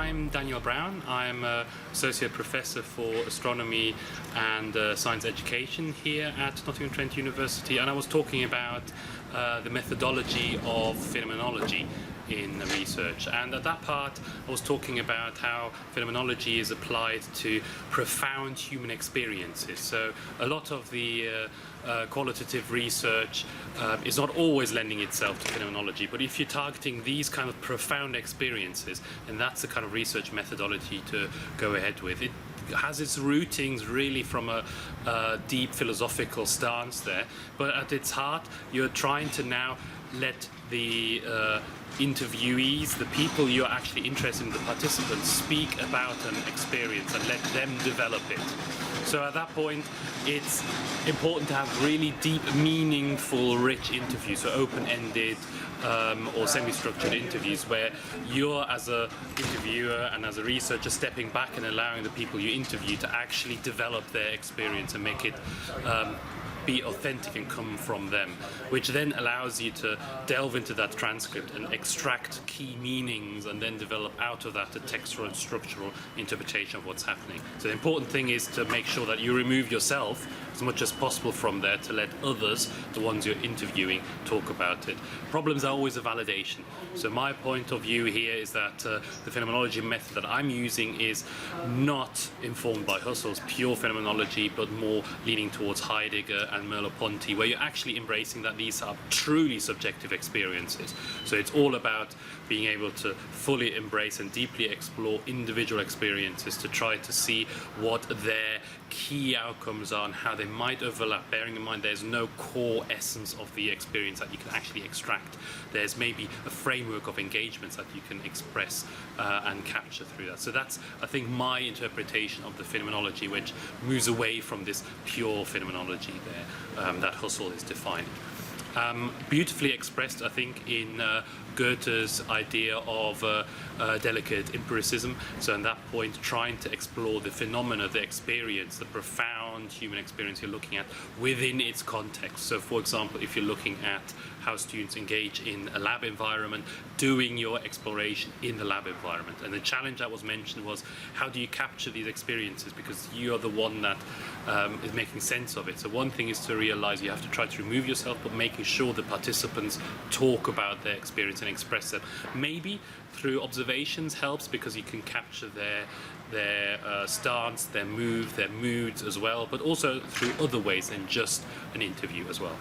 I'm Daniel Brown. I'm Associate Professor for Astronomy and Science Education here at Nottingham Trent University, and I was talking about the methodology of phenomenology in research. And at that part I was talking about how phenomenology is applied to profound human experiences. So a lot of the qualitative research is not always lending itself to phenomenology, but if you're targeting these kind of profound experiences, then that's the kind of research methodology to go ahead with. It has its rootings really from a deep philosophical stance there, but at its heart you're trying to now let the interviewees, the people you're actually interested in, the participants, speak about an experience and let them develop it. So at that point it's important to have really deep, meaningful, rich interviews, so open-ended or semi-structured interviews where you're, as an interviewer and as a researcher, stepping back and allowing the people you interview to actually develop their experience and make it be authentic and come from them, which then allows you to delve into that transcript and extract key meanings and then develop out of that a textual and structural interpretation of what's happening. So the important thing is to make sure that you remove yourself as much as possible from there to let others, the ones you're interviewing, talk about it. Problems are always a validation. So my point of view here is that the phenomenology method that I'm using is not informed by Husserl's pure phenomenology, but more leaning towards Heidegger and Merleau-Ponty, where you're actually embracing that these are truly subjective experiences. So it's all about being able to fully embrace and deeply explore individual experiences to try to see what their key outcomes are and how they might overlap, bearing in mind there's no core essence of the experience that you can actually extract. There's maybe a framework of engagements that you can express and capture through that. So that's, I think, my interpretation of the phenomenology, which moves away from this pure phenomenology there that Husserl is defining. Beautifully expressed, I think, in Goethe's idea of delicate empiricism. So at that point, trying to explore the phenomena, the experience, the profound human experience you're looking at within its context. So for example, if you're looking at how students engage in a lab environment, doing your exploration in the lab environment. And the challenge that was mentioned was, how do you capture these experiences, because you're the one that is making sense of it. So one thing is to realize you have to try to remove yourself, but making sure the participants talk about their experience and express them. Maybe through observations helps, because you can capture their stance, their move, their moods as well, but also through other ways than just an interview as well.